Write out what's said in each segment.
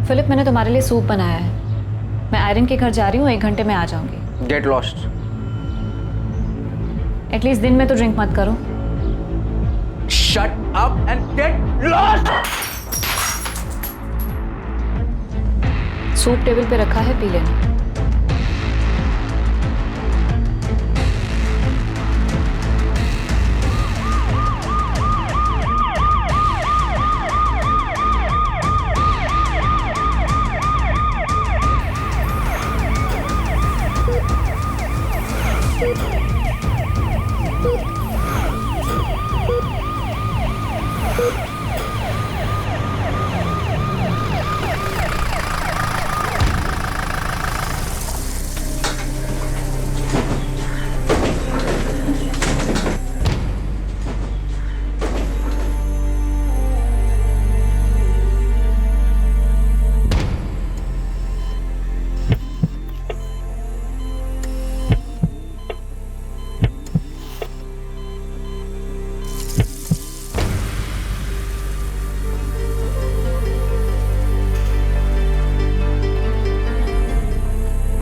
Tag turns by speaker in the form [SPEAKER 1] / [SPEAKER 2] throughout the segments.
[SPEAKER 1] Philip, मैंने तुम्हारे लिए सूप बनाया है। मैं आयरन के घर जा रही हूँ, 1 घंटे में आ जाऊंगी।
[SPEAKER 2] Get lost.
[SPEAKER 1] एटलीस्ट दिन में तो ड्रिंक मत करो।
[SPEAKER 2] Shut up and get lost.
[SPEAKER 1] Soup table पे रखा है, पी लेना।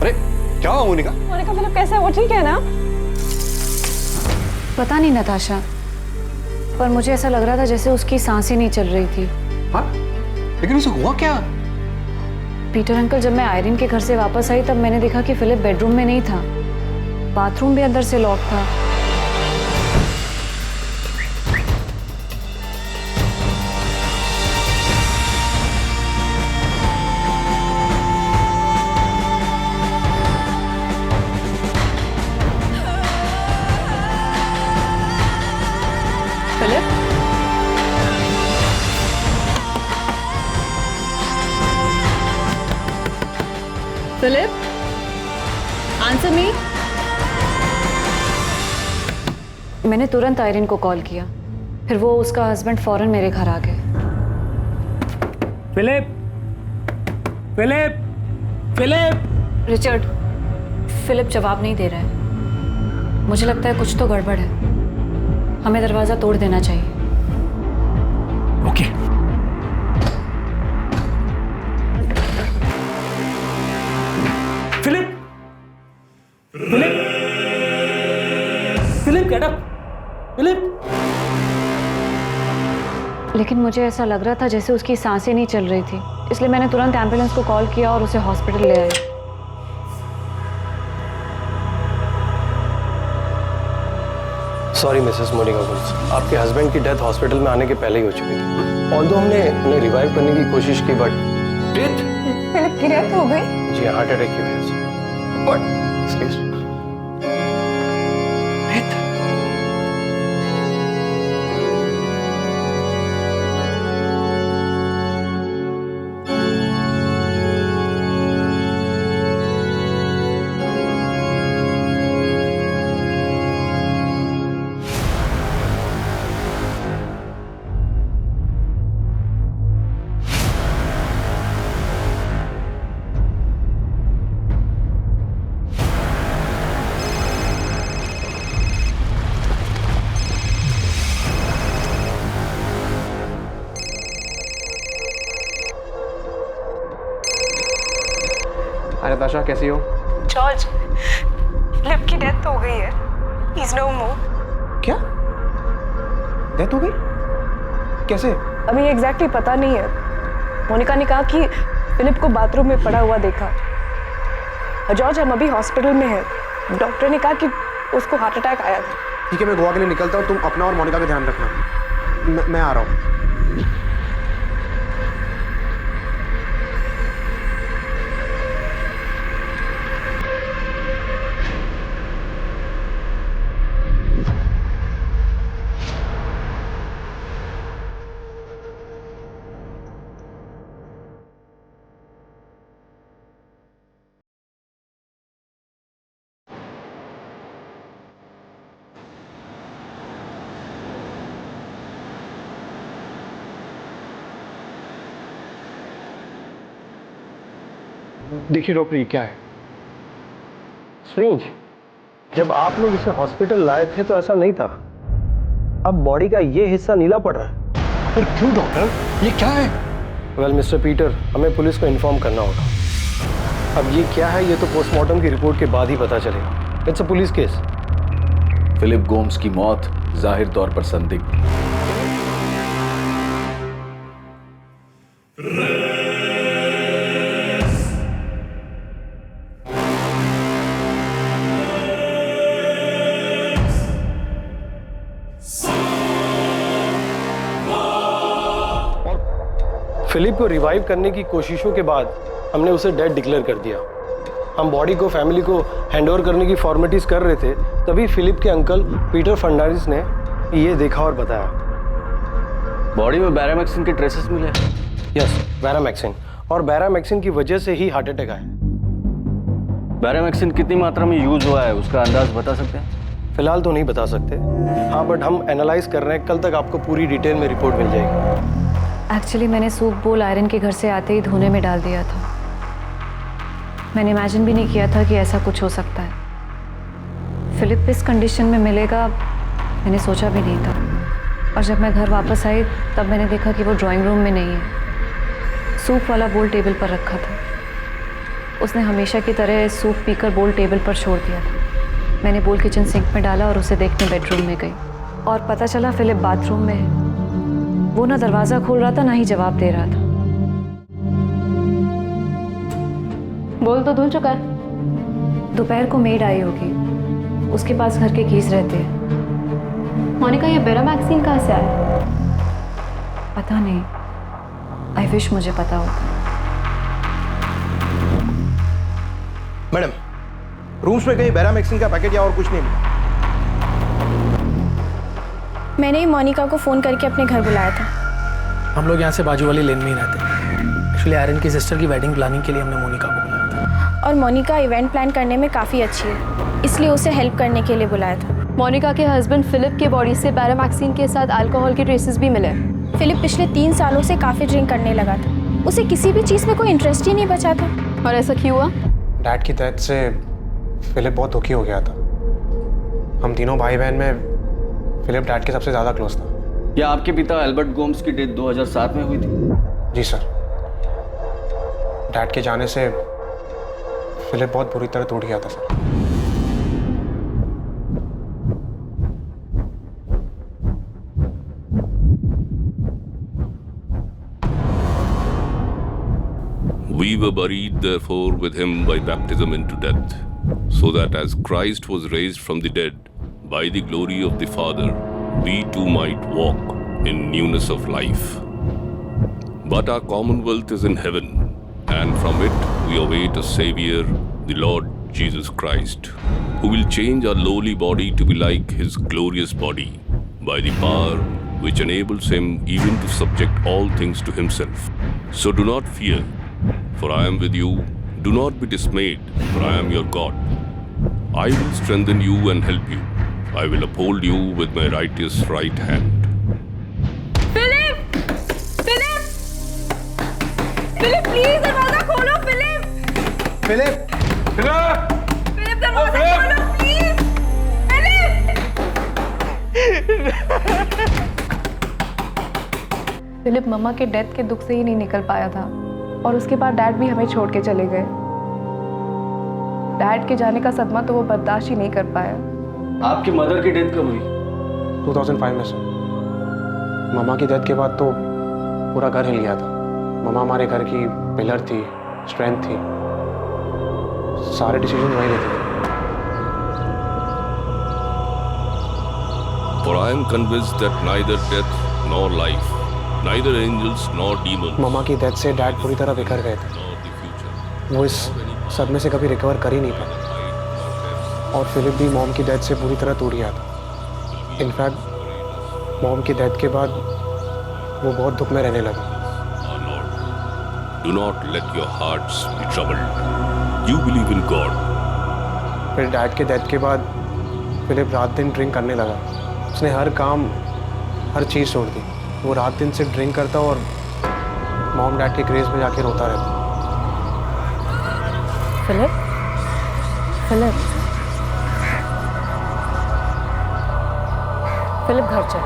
[SPEAKER 2] अरे क्या हुआ मोनिका?
[SPEAKER 3] मोनिका, फिलिप कैसा है? वो ठीक है ना?
[SPEAKER 1] पता नहीं नताशा, पर मुझे ऐसा लग रहा था जैसे उसकी सांसें नहीं चल रही थी।
[SPEAKER 2] हाँ? लेकिन उसे हुआ क्या?
[SPEAKER 1] पीटर अंकल, जब मैं आयरन के घर से वापस आई तब मैंने देखा कि फिलिप बेडरूम में नहीं था। बाथरूम भी अंदर से लॉक था। Philip, Philip, answer me. मैंने तुरंत आयरन को कॉल किया, फिर वो उसका हस्बैंड फौरन मेरे घर आ गए।
[SPEAKER 4] Philip, Philip, Philip.
[SPEAKER 1] Richard, Philip जवाब नहीं दे रहा है। मुझे लगता है कुछ तो गड़बड़ है। हमें दरवाजा तोड़ देना चाहिए।
[SPEAKER 4] Okay. Philip, Philip, Philip, get up. Philip.
[SPEAKER 1] लेकिन मुझे ऐसा लग रहा था जैसे उसकी सांसें नहीं चल रही थी, इसलिए मैंने तुरंत एम्बुलेंस को कॉल किया और उसे हॉस्पिटल ले आई।
[SPEAKER 5] सॉरी मिसेस मोनिका वुड्स, आपके हस्बैंड की डेथ हॉस्पिटल में आने के पहले ही हो चुकी थी। ऑल्दो हमने उन्हें रिवाइव करने की कोशिश की, बट
[SPEAKER 2] डेथ?
[SPEAKER 3] फिलिप की डेथ हो गई?
[SPEAKER 5] जी हार्ट अटैक की वजह से।
[SPEAKER 2] What?
[SPEAKER 5] Excuse me.
[SPEAKER 2] डेथ? अरे नताशा, कैसी हो?
[SPEAKER 3] जॉर्ज, फिलिप की डेथ हो गई है। ही इज नो मोर।
[SPEAKER 2] क्या? डेथ हो गई? कैसे?
[SPEAKER 3] अभी एग्जैक्टली पता नहीं है। मोनिका ने कहा कि फिलिप को बाथरूम में पड़ा हुआ देखा। जॉर्ज, हम अभी हॉस्पिटल में हैं। डॉक्टर ने कहा कि उसको हार्ट अटैक आया था।
[SPEAKER 6] ठीक है, मैं गोवा के लिए निकलता हूँ। तुम अपना और मोनिका का ध्यान रखना। मैं आ रहा हूँ।
[SPEAKER 5] देखिए डॉक्टर, ये क्या है? स्ट्रेंज, जब आप लोग इसे हॉस्पिटल लाए थे तो ऐसा नहीं था। अब बॉडी का ये हिस्सा नीला पड़ रहा है।
[SPEAKER 2] पर क्यों डॉक्टर? ये क्या है?
[SPEAKER 5] वेल मिस्टर पीटर, हमें पुलिस को इन्फॉर्म करना होगा। अब ये क्या है ये तो पोस्टमार्टम की रिपोर्ट के बाद ही पता चलेगा। It's a police case.
[SPEAKER 7] Philip Gomes की मौत जाहिर तौर पर संदिग्ध।
[SPEAKER 5] फिलिप को रिवाइव करने की कोशिशों के बाद हमने उसे डेड डिक्लेयर कर दिया। हम बॉडी को फैमिली को हैंडओवर करने की फॉर्मेलिटीज कर रहे थे, तभी फिलिप के अंकल पीटर फर्नांडिस ने ये देखा और बताया।
[SPEAKER 7] बॉडी में बैरामैक्सिन के ट्रेसेस मिले।
[SPEAKER 5] यस, बैरामैक्सिन, और बैरामैक्सिन की वजह से ही हार्ट अटैक आया।
[SPEAKER 7] बैरामैक्सिन कितनी मात्रा में यूज हुआ है उसका अंदाज बता सकते हैं?
[SPEAKER 5] फिलहाल तो नहीं बता सकते, हाँ, बट हम एनालाइज कर रहे हैं। कल तक आपको पूरी डिटेल में रिपोर्ट मिल जाएगी।
[SPEAKER 1] एक्चुअली मैंने सूप बोल आयरन के घर से आते ही धोने में डाल दिया था। मैंने इमेजिन भी नहीं किया था कि ऐसा कुछ हो सकता है। फिलिप इस कंडीशन में मिलेगा मैंने सोचा भी नहीं था। और जब मैं घर वापस आई तब मैंने देखा कि वो ड्राइंग रूम में नहीं है। सूप वाला बोल टेबल पर रखा था। उसने हमेशा की तरह सूप पीकर बोल टेबल पर छोड़ दिया था। मैंने बोल किचन सिंक में डाला और उसे देखने बेडरूम में गई और पता चला फिलिप बाथरूम में है। वो ना दरवाज़ा खोल रहा था ना ही जवाब दे रहा था।
[SPEAKER 3] बोल तो धुल चुका है।
[SPEAKER 1] दोपहर को मेड आई होगी, उसके पास घर के कीज रहते हैं।
[SPEAKER 3] मोनिका, ये बैरामैक्सिन कहाँ से आया?
[SPEAKER 1] पता नहीं, आई विश मुझे पता होता।
[SPEAKER 6] मैडम, रूम्स में कहीं बैरामैक्सिन का पैकेट या और कुछ नहीं मिला।
[SPEAKER 8] मैंने ही मोनिका को फ़ोन करके अपने घर बुलाया था।
[SPEAKER 4] हम लोग यहाँ से बाजू वाली लेन में ही रहते हैं। एक्चुअली आयरन की सिस्टर की वेडिंग प्लानिंग के लिए हमने मोनिका को बुलाया था।
[SPEAKER 8] और मोनिका इवेंट प्लान करने में काफ़ी अच्छी है, इसलिए उसे हेल्प करने के लिए बुलाया था।
[SPEAKER 3] मोनिका के हस्बैंड फिलिप के बॉडी से बैरामैक्सिन के साथ अल्कोहल के ट्रेसेस भी मिले।
[SPEAKER 8] फिलिप पिछले 3 सालों से काफ़ी ड्रिंक करने लगा था। उसे किसी भी चीज़ में कोई इंटरेस्ट ही नहीं बचा था।
[SPEAKER 3] और ऐसा क्यों हुआ?
[SPEAKER 6] डैड की डेथ से फिलिप बहुत दुखी हो गया था। हम तीनों भाई बहन में फिलिप डैड के सबसे ज़्यादा क्लोज था।
[SPEAKER 7] क्या आपके पिता एल्बर्ट गोम्स की डेथ 2007 में हुई थी?
[SPEAKER 6] जी सर। डैड के जाने से फिलिप बहुत बुरी तरह टूट गया था sir.
[SPEAKER 9] We were buried therefore with him by baptism into death, so that as Christ was raised from the dead by the glory of the Father, we too might walk in newness of life. But our commonwealth is in heaven, and from it we await a Savior, the Lord Jesus Christ, who will change our lowly body to be like his glorious body, by the power which enables him even to subject all things to himself. So do not fear, for I am with you. Do not be dismayed, for I am your God. I will strengthen you and help you. I will uphold you with my righteous right hand.
[SPEAKER 3] Philip! Philip! Philip, please दरवाजा खोलो। Philip!
[SPEAKER 6] Philip!
[SPEAKER 3] Philip, दरवाजा खोलो please. Philip मम्मा के death के दुख से ही नहीं निकल पाया था और उसके बाद डैड भी हमें छोड़ के चले गए। डैड के जाने का सदमा तो वो बर्दाश्त ही नहीं कर पाया।
[SPEAKER 7] आपकी मदर की डेथ कब हुई?
[SPEAKER 6] 2005 में सर। मामा की डेथ के बाद तो पूरा घर हिल गया था। मामा हमारे घर की पिलर थी, स्ट्रेंथ थी। सारे डिसीजन वही लेते थे।
[SPEAKER 9] For I am convinced that neither death nor life, neither angels nor demons,
[SPEAKER 6] मामा की डेथ से डैड पूरी तरह बिखर गए थे।
[SPEAKER 9] nor the future,
[SPEAKER 6] वो इस सदमे से कभी रिकवर कर ही नहीं पाए। और फिलिप भी मॉम की डेथ से पूरी तरह टूट गया था। इनफैक्ट मॉम की डेथ के बाद वो बहुत दुख में रहने लगा।
[SPEAKER 9] our Lord, do not let your hearts be troubled. You believe in God.
[SPEAKER 6] फिर डैड के डेथ के बाद फिलिप रात दिन ड्रिंक करने लगा। उसने हर काम, हर चीज़ छोड़ दी। वो रात दिन सिर्फ ड्रिंक करता और मॉम डैड के क्रेज में जाके रोता रहता।
[SPEAKER 1] फिलिप, फिलिप, फिलिप घर चल,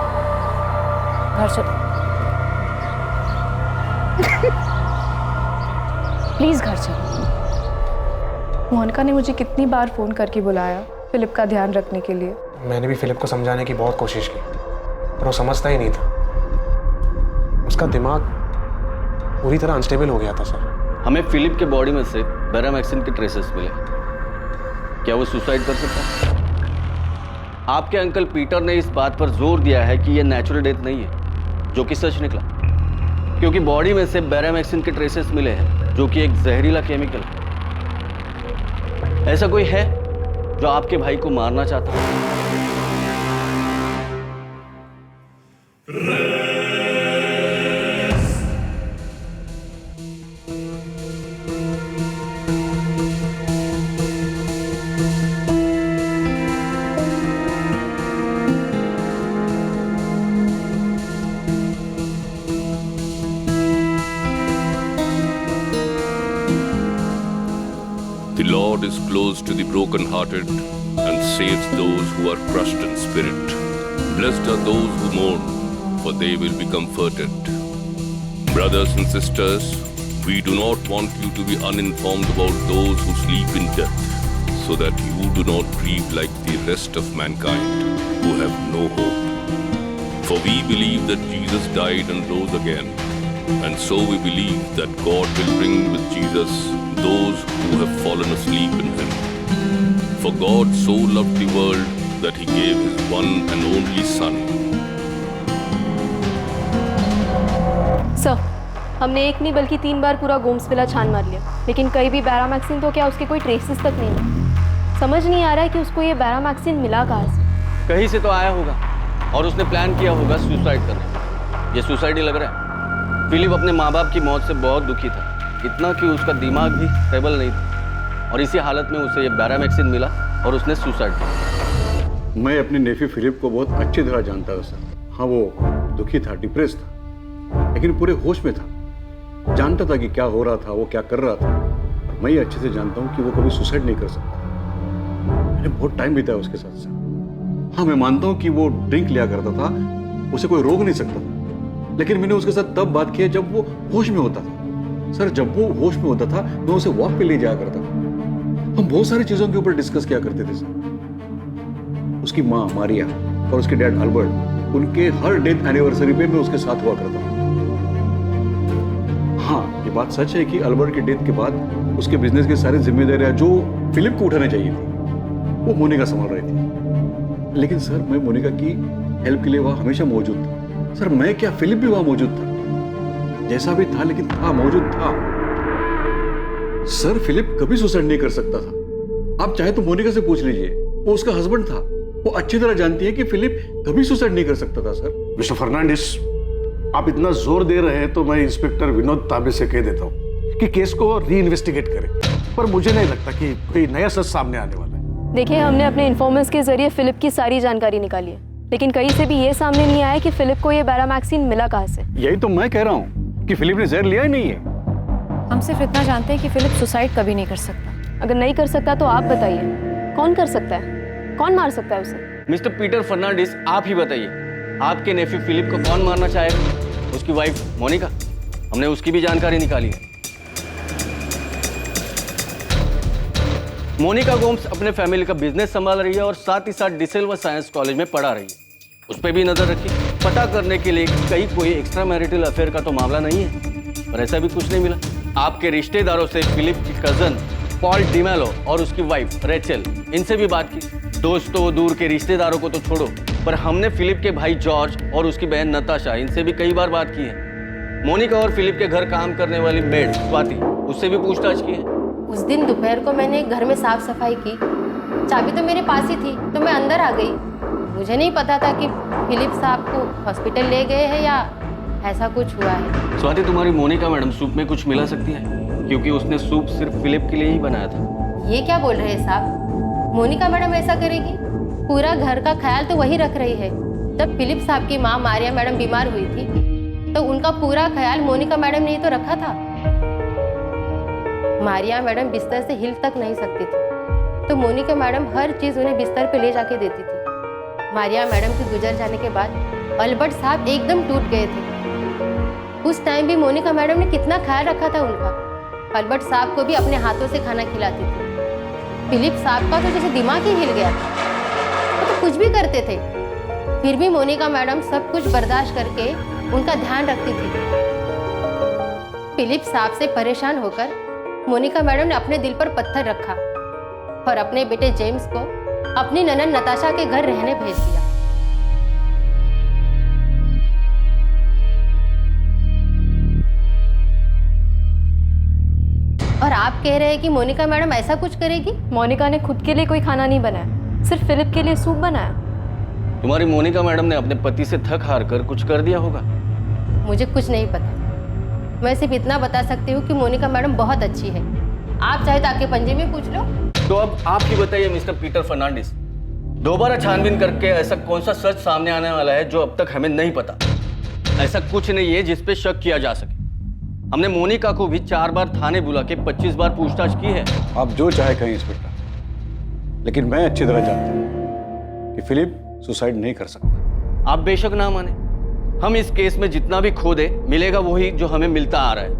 [SPEAKER 1] घर चल। प्लीज घर चलो।
[SPEAKER 3] मोनिका ने मुझे कितनी बार फोन करके बुलाया फिलिप का ध्यान रखने के लिए।
[SPEAKER 6] मैंने भी फिलिप को समझाने की बहुत कोशिश की, पर वो समझता ही नहीं था। उसका दिमाग पूरी तरह अनस्टेबल हो गया था सर।
[SPEAKER 7] हमें फिलिप के बॉडी में से बैरामैक्सिन के ट्रेसेस मिले। क्या वो सुसाइड कर सकता है? आपके अंकल पीटर ने इस बात पर जोर दिया है कि यह नेचुरल डेथ नहीं है, जो कि सच निकला, क्योंकि बॉडी में से बैरामैक्सिन के ट्रेसेस मिले हैं, जो कि एक जहरीला केमिकल है। ऐसा कोई है जो आपके भाई को मारना चाहता है?
[SPEAKER 9] The Lord is close to the brokenhearted and saves those who are crushed in spirit. Blessed are those who mourn, for they will be comforted. Brothers and sisters, we do not want you to be uninformed about those who sleep in death, so that you do not grieve like the rest of mankind, who have no hope. For we believe that Jesus died and rose again, and so we believe that God will bring with Jesus those who have fallen asleep in him. For God so loved the world that he gave his one and only Son.
[SPEAKER 10] Sir, हमने एक नहीं बल्कि 3 बार पूरा Gomes villa छान मार लिया, लेकिन कहीं भी बैरामैक्सिन तो क्या उसके कोई ट्रेसेस तक नहीं है। समझ नहीं आ रहा है कि उसको ये बैरामैक्सिन मिला कहाँ से।
[SPEAKER 7] कहीं से तो आया होगा और उसने प्लान किया होगा सुसाइड करने का। ये सुसाइड ही लग रहा है। फिलिप अपने माँ बाप की मौत से बहुत दुखी था, इतना कि उसका दिमाग भी स्टेबल नहीं था, और इसी हालत में उसे ये बैरामैक्सिन मिला और उसने सुसाइड किया।
[SPEAKER 11] मैं अपने नेफ्यू फिलिप को बहुत अच्छी तरह जानता हूँ सर। हाँ, वो दुखी था, डिप्रेस था, लेकिन पूरे होश में था, जानता था कि क्या हो रहा था, वो क्या कर रहा था। और मैं ये अच्छे से जानता हूँ कि वो कभी सुसाइड नहीं कर सकता। मैंने बहुत टाइम बिताया उसके साथ सर। हाँ, मैं मानता हूँ कि वो ड्रिंक लिया करता था, उसे कोई रोक नहीं सकता था, लेकिन मैंने उसके साथ तब बात की जब वो होश में होता था। सर, जब वो होश में होता था मैं उसे वॉक पे ले जाया करता था। हम बहुत सारी चीजों के ऊपर डिस्कस किया करते थे सर। उसकी माँ मारिया और उसके डैड अल्बर्ट, उनके हर डेथ एनिवर्सरी पे मैं उसके साथ हुआ करता था। हाँ, ये बात सच है कि अल्बर्ट के डेथ के बाद उसके बिजनेस की सारी जिम्मेदारियां जो फिलिप को उठानी चाहिए थी, वो मोनिका संभाल रही थी। लेकिन सर, मैं मोनिका की हेल्प के लिए वहां हमेशा मौजूद था। सर, मैं क्या, फिलिप भी वहां मौजूद था, जैसा भी था, लेकिन था, मौजूद था। सर, फिलिप कभी सुसाइड नहीं कर सकता था। आप चाहे तो मोनिका से पूछ लीजिए, वो उसका हस्बैंड था। वो अच्छी तरह जानती है कि फिलिप कभी सुसाइड नहीं कर सकता था सर। मिस्टर फर्नांडिस, आप इतना जोर दे रहे हैं तो मैं इंस्पेक्टर विनोद तांबे से कह देता हूँ कि केस को री इन्वेस्टिगेट करें, पर मुझे नहीं लगता कि कोई नया सच सामने आने वाला है।
[SPEAKER 10] देखिए, हमने अपने इन्फॉर्मर्स के जरिए फिलिप की सारी जानकारी निकाली है, लेकिन कहीं से भी ये सामने नहीं आया कि फिलिप को ये बैरामैक्सिन मिला कहाँ से।
[SPEAKER 11] यही तो मैं कह रहा हूँ कि फिलिप ने जहर लिया ही नहीं है।
[SPEAKER 1] हम सिर्फ इतना जानते हैं कि फिलिप सुसाइड कभी नहीं कर सकता।
[SPEAKER 10] अगर नहीं कर सकता तो आप बताइए, कौन कर सकता है? कौन मार सकता है उसे?
[SPEAKER 7] मिस्टर पीटर फर्नांडिस, आप ही बताइए, आपके नेफ्यू फिलिप को कौन मारना चाहेगा? उसकी वाइफ मोनिका? हमने उसकी भी जानकारी निकाली है। मोनिका गोम्स अपने फैमिली का बिजनेस संभाल रही है और साथ ही साथ डिसेल्वा साइंस कॉलेज में पढ़ा रही है। उस पर भी नजर रखी, पता करने के लिए कहीं कोई एक्स्ट्रा मैरिटल अफेयर का तो मामला नहीं है, पर ऐसा भी कुछ नहीं मिला। आपके रिश्तेदारों से फिलिप की कजन पॉल डिमेलो और उसकी वाइफ रेचल, इनसे भी बात की। दोस्तों, दूर के रिश्तेदारों को तो छोड़ो, पर हमने फिलिप के भाई जॉर्ज और उसकी बहन नताशा, इनसे भी कई बार बात की है। मोनिका और फिलिप के घर काम करने वाली मेड स्वाति, उससे भी पूछताछ की है।
[SPEAKER 12] उस दिन दोपहर को मैंने घर में साफ सफाई की, चाबी तो मेरे पास ही थी, तो मैं अंदर आ गई। मुझे नहीं पता था कि फिलिप साहब को हॉस्पिटल ले गए हैं या ऐसा कुछ हुआ है।
[SPEAKER 7] स्वाति, तुम्हारी मोनिका मैडम सूप में कुछ मिला सकती है, क्योंकि उसने सूप सिर्फ फिलिप के लिए ही बनाया था।
[SPEAKER 12] ये क्या बोल रहे हैं साहब? मोनिका मैडम ऐसा करेगी? पूरा घर का ख्याल तो वही रख रही है। जब फिलिप साहब की माँ मारिया मैडम बीमार हुई थी, तो उनका पूरा ख्याल मोनिका मैडम ने ही तो रखा था। मारिया मैडम बिस्तर से हिल तक नहीं सकती थी, तो मोनिका मैडम हर चीज़ उन्हें बिस्तर पे ले जाके देती थी। मारिया मैडम के गुजर जाने के बाद अल्बर्ट साहब एकदम टूट गए थे। उस टाइम भी मोनिका मैडम ने कितना ख्याल रखा था उनका। अल्बर्ट साहब को भी अपने हाथों से खाना खिलाती थी। फिलिप साहब का तो जैसे दिमाग ही हिल गया था, वो तो कुछ भी करते थे, फिर भी मोनिका मैडम सब कुछ बर्दाश्त करके उनका ध्यान रखती थी। फिलिप साहब से परेशान होकर मोनिका मैडम ने अपने दिल पर पत्थर रखा और अपने बेटे जेम्स को अपनी ननद नताशा के घर रहने भेज दिया। और आप कह रहे हैं कि मोनिका मैडम ऐसा कुछ करेगी?
[SPEAKER 10] मोनिका ने खुद के लिए कोई खाना नहीं बनाया, सिर्फ फिलिप के लिए सूप बनाया।
[SPEAKER 7] तुम्हारी मोनिका मैडम ने अपने पति से थक हार कर कुछ कर दिया होगा।
[SPEAKER 12] मुझे कुछ नहीं पता, मैं सिर्फ इतना बता सकती हूँ कि मोनिका मैडम बहुत अच्छी है। आप चाहे तो आके पंजे में पूछ लो।
[SPEAKER 7] तो अब आप ही बताइए मिस्टर पीटर फर्नांडिस, दोबारा छानबीन करके ऐसा कौन सा सच सामने आने वाला है जो अब तक हमें नहीं पता? ऐसा कुछ नहीं है जिस पे शक किया जा सके। हमने मोनिका को भी 4 बार थाने बुला के 25 बार पूछताछ की है।
[SPEAKER 11] आप जो चाहे कहें इंस्पेक्टर, लेकिन मैं अच्छी तरह जानता हूं कि फिलिप सुसाइड नहीं कर सकता।
[SPEAKER 7] आप बेशक ना माने, हम इस केस में जितना भी खोदे मिलेगा वही जो हमें मिलता आ रहा है।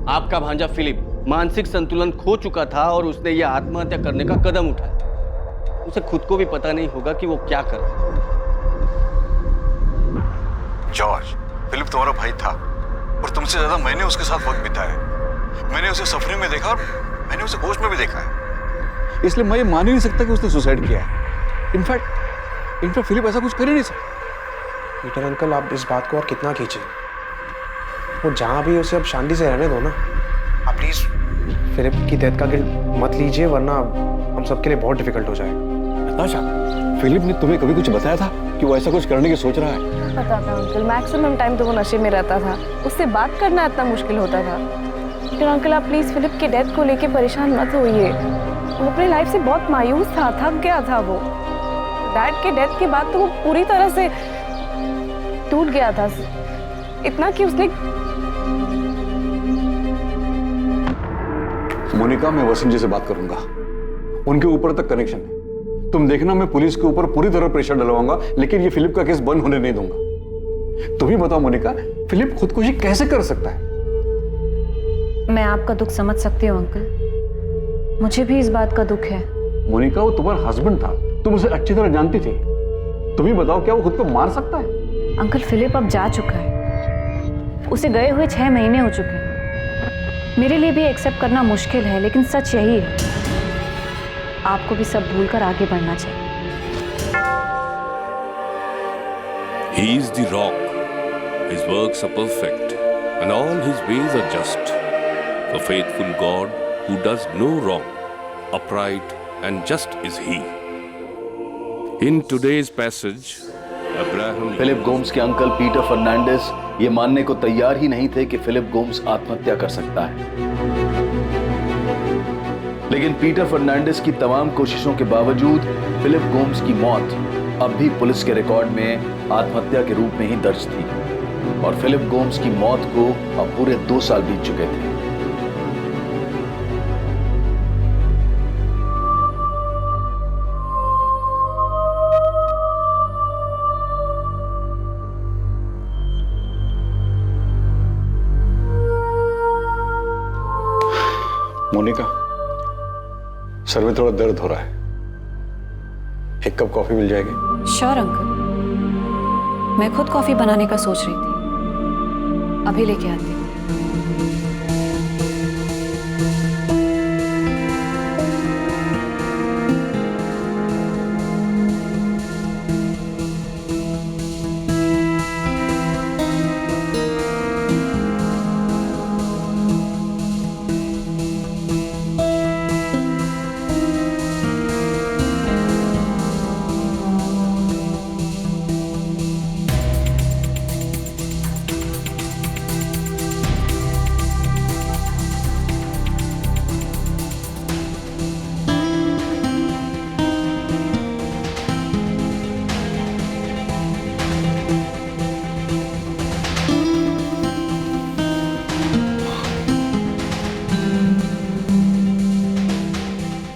[SPEAKER 7] आपका भांजा फिलिप मानसिक संतुलन खो चुका था और उसने यह आत्महत्या करने का कदम उठाया। उसे खुद को भी पता नहीं होगा कि वो क्या कर रहा है।
[SPEAKER 13] जॉर्ज, फिलिप तुम्हारा भाई था और तुमसे ज्यादा मैंने उसके साथ वक्त बिताया। मैंने उसे सफर में देखा और मैंने उसे होश में भी देखा है।
[SPEAKER 11] इसलिए मैं ये मान ही नहीं सकता कि उसने सुसाइड किया है। इनफैक्ट फिलिप ऐसा कुछ कर ही नहीं सकता।
[SPEAKER 6] पीटर अंकल, आप इस बात को और कितना खींचे? वो जहाँ भी उसे अब शांति से रहने दो ना। आप प्लीज फिलिप की डेथ का गिल्ट मत लीजिए, वरना हम सबके लिए बहुत डिफिकल्ट हो जाएगा।
[SPEAKER 11] नताशा, फिलिप ने तुम्हें कभी कुछ बताया था कि वो ऐसा कुछ करने की सोच रहा है?
[SPEAKER 3] पता था अंकल, मैक्सिमम टाइम तो वो नशे में रहता था, उससे बात करना इतना मुश्किल होता था। लेकिन अंकल आप प्लीज फिलिप की डेथ को लेके परेशान मत होइए। वो अपनी लाइफ से बहुत मायूस था, थक गया था। वो डैड के डेथ के बाद तो वो पूरी तरह से टूट गया था, इतना कि उसने।
[SPEAKER 11] मोनिका, मैं वसीम जी से बात करूंगा, उनके ऊपर तक कनेक्शन है। तुम देखना, मैं पुलिस के ऊपर पूरी तरह प्रेशर डलवाऊंगा, लेकिन ये फिलिप का केस बंद होने नहीं दूंगा। तुम ही बताओ मोनिका, फिलिप खुदकुशी कैसे कर सकता है?
[SPEAKER 1] मैं आपका दुख समझ सकती हूँ अंकल, मुझे भी इस बात का दुख है।
[SPEAKER 11] मोनिका, वो तुम्हारा हस्बैंड था, तुम उसे अच्छी तरह जानती थी। तुम ही बताओ, क्या वो खुद को मार सकता है?
[SPEAKER 1] अंकल फिलिप अब जा चुका है, उसे गए हुए 6 महीने हो चुके हैं। मेरे लिए भी एक्सेप्ट करना मुश्किल है, लेकिन सच यही है। आपको भी सब भूलकर आगे बढ़ना चाहिए।
[SPEAKER 9] He is the rock. His works are perfect, and all his ways are just. A faithful God who does no wrong, upright and just is he. In today's passage, Abraham...
[SPEAKER 14] Philip Gomes के uncle Peter Fernandes ये मानने को तैयार ही नहीं थे कि Philip Gomes आत्महत्या कर सकता है। लेकिन पीटर फर्नांडिस की तमाम कोशिशों के बावजूद फिलिप गोम्स की मौत अब भी पुलिस के रिकॉर्ड में आत्महत्या के रूप में ही दर्ज थी, और फिलिप गोम्स की मौत को अब पूरे 2 साल बीत चुके थे।
[SPEAKER 11] मोनिका, सर में थोड़ा दर्द हो रहा है, 1 कप कॉफी मिल जाएगी?
[SPEAKER 1] श्योर अंकल, मैं खुद कॉफी बनाने का सोच रही थी, अभी लेके आती हूँ।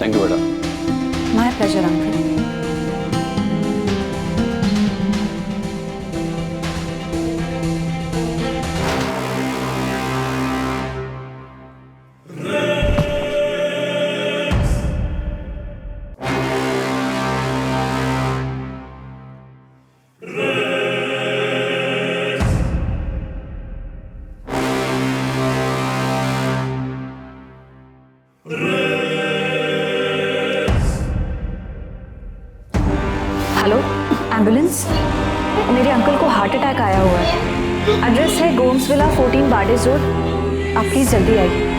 [SPEAKER 11] थैंक यू बेटा।
[SPEAKER 1] My pleasure uncle. Hello, ambulance? मेरे अंकल को हार्ट अटैक आया हुआ है। एड्रेस है गोम्स विला 14 बार्डेस रोड। आप प्लीज जल्दी आइए।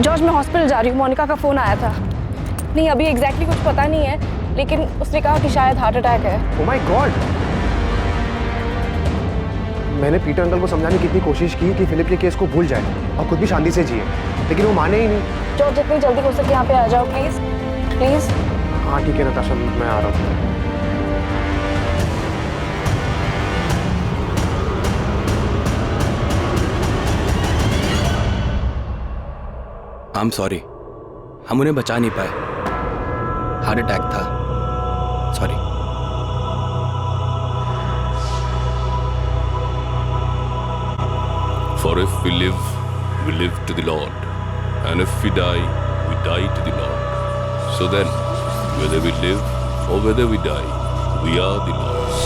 [SPEAKER 3] जॉर्ज, मैं हॉस्पिटल जा रही हूँ। मोनिका का फ़ोन आया था। नहीं, अभी एग्जैक्टली कुछ पता नहीं है, लेकिन उसने कहा कि शायद हार्ट अटैक है।
[SPEAKER 6] Oh my God! मैंने पीटर अंकल को समझाने की इतनी कोशिश की कि फिलिप के केस को भूल जाए और खुद भी शांति से जिए, लेकिन वो माने ही नहीं।
[SPEAKER 3] जॉर्ज, जितनी जल्दी हो सके यहाँ पे आ जाओ प्लीज़, प्लीज़।
[SPEAKER 6] हाँ ठीक है नताशा, मैं आ रहा हूँ।
[SPEAKER 15] I'm sorry, हम उन्हें बचा नहीं पाए। हार्ट अटैक था। Sorry.
[SPEAKER 9] For if we live to the Lord, and if we die to the Lord. So then, whether we live or whether we die, we are the Lord's.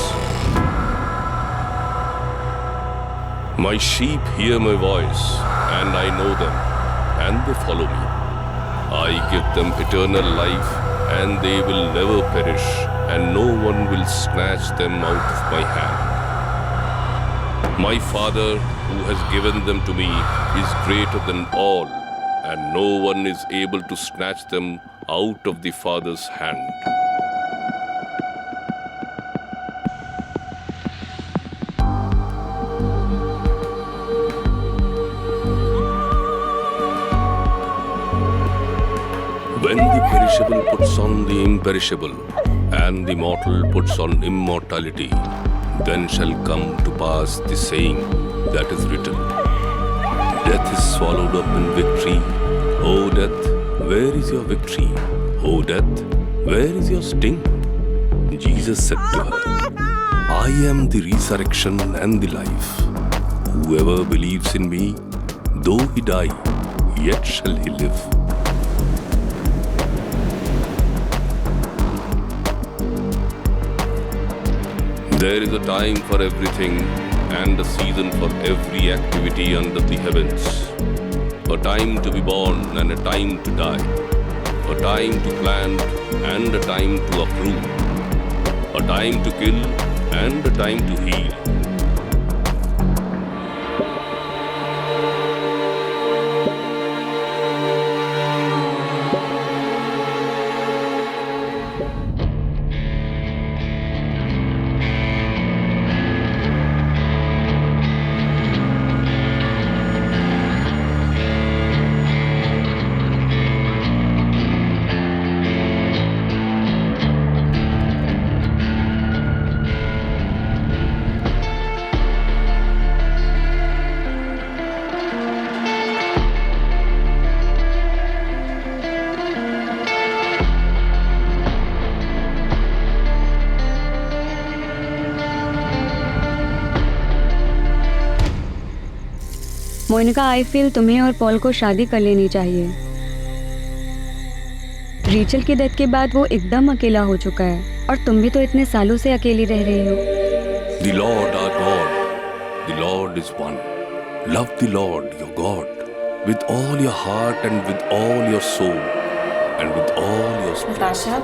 [SPEAKER 9] My sheep hear my voice, and I know them, and they follow me. I give them eternal life, and they will never perish, and no one will snatch them out of my hand. My Father, who has given them to me, is greater than all, and no one is able to snatch them out of the Father's hand. When the perishable puts on the imperishable, and the mortal puts on immortality, then shall come to pass the saying that is written, Death is swallowed up in victory. O death, where is your victory? O death, where is your sting? Jesus said to her, I am the resurrection and the life. Whoever believes in me, though he die, yet shall he live. There is a time for everything and a season for every activity under the heavens. A time to be born and a time to die. A time to plant and a time to uproot. A time to kill and a time to heal.
[SPEAKER 16] Monica, I feel तुम्हें और Paul को शादी कर लेनी चाहिए। रीचल की death के बाद वो एकदम अकेला हो चुका है और तुम भी तो इतने सालों से अकेली रह रही हो।
[SPEAKER 9] The Lord our God, the Lord is one. Love the Lord your God with all your heart and with all your soul and with all your strength.
[SPEAKER 1] Natasha,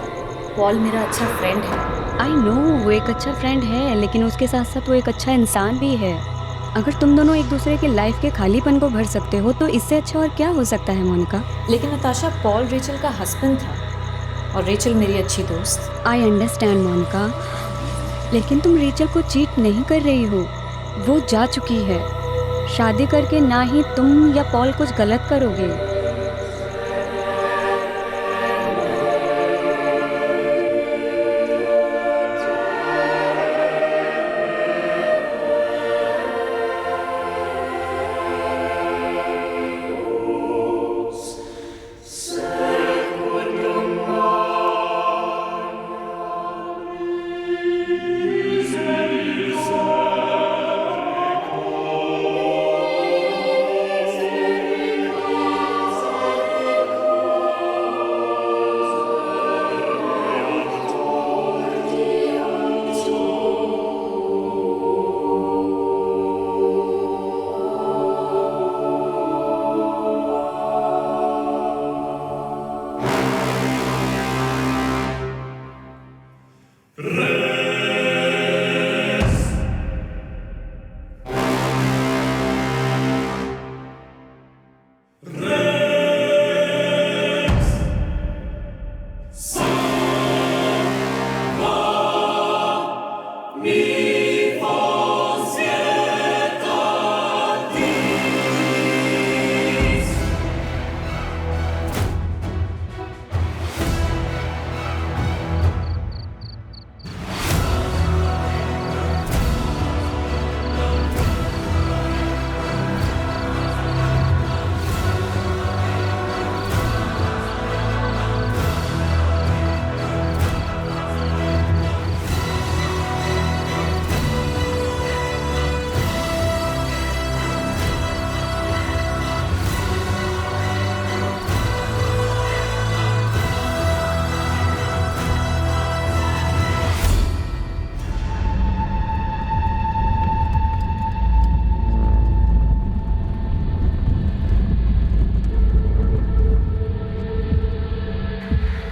[SPEAKER 1] Paul मेरा अच्छा फ्रेंड है।
[SPEAKER 16] आई नो वो एक अच्छा friend है, लेकिन उसके साथ साथ वो एक अच्छा इंसान भी है। अगर तुम दोनों एक दूसरे के लाइफ के खालीपन को भर सकते हो तो इससे अच्छा और क्या हो सकता है मोनिका।
[SPEAKER 1] लेकिन नताशा, पॉल रेचल का हस्बैंड था और रेचल मेरी अच्छी दोस्त।
[SPEAKER 16] आई अंडरस्टैंड मोनिका, लेकिन तुम रेचल को चीट नहीं कर रही हो। वो जा चुकी है। शादी करके ना ही तुम या पॉल कुछ गलत करोगे।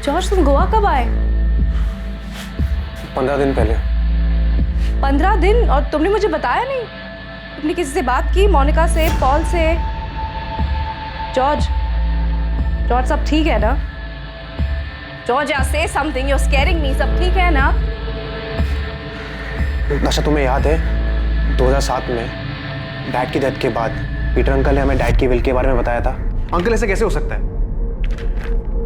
[SPEAKER 3] जॉर्ज, तुम गोवा कब आए?
[SPEAKER 6] 15 दिन पहले।
[SPEAKER 3] 15 दिन? और तुमने मुझे बताया नहीं? तुमने किसी से बात की? मोनिका से, पॉल से? जॉर्ज, जॉर्ज सब ठीक है ना? George, yeah say something, you are scaring me. सब ठीक है ना?
[SPEAKER 6] नशा, तुम्हें याद है 2007 में डैड की डेथ के बाद पीटर अंकल ने हमें डैड की विल के बारे में बताया था? अंकल, ऐसे कैसे हो सकता है?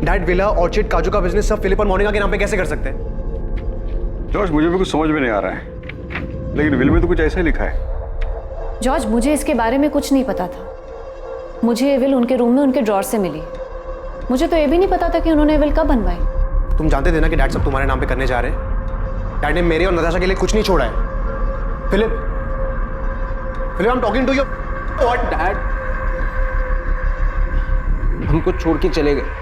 [SPEAKER 6] डैड विला, ऑर्चिड, काजू का बिजनेस सब फिलिप और मोनिका के नाम पे कैसे कर सकते हैं?
[SPEAKER 11] जॉर्ज, मुझे भी कुछ समझ में नहीं आ रहा है, लेकिन विल में तो कुछ ऐसा ही लिखा है।
[SPEAKER 1] जॉर्ज, मुझे इसके बारे में कुछ नहीं पता था। मुझे ये विल उनके रूम में उनके ड्रॉर से मिली। मुझे तो ये भी नहीं पता था कि उन्होंने विल कब बनवाई।
[SPEAKER 6] तुम जानते थे ना कि डैड सब तुम्हारे नाम पे करने जा रहे हैं? डैड ने मेरे और नताशा के लिए कुछ नहीं छोड़ा है। Philip, Philip, I am talking to you. What?
[SPEAKER 2] Dad हमको छोड़ के चले गए।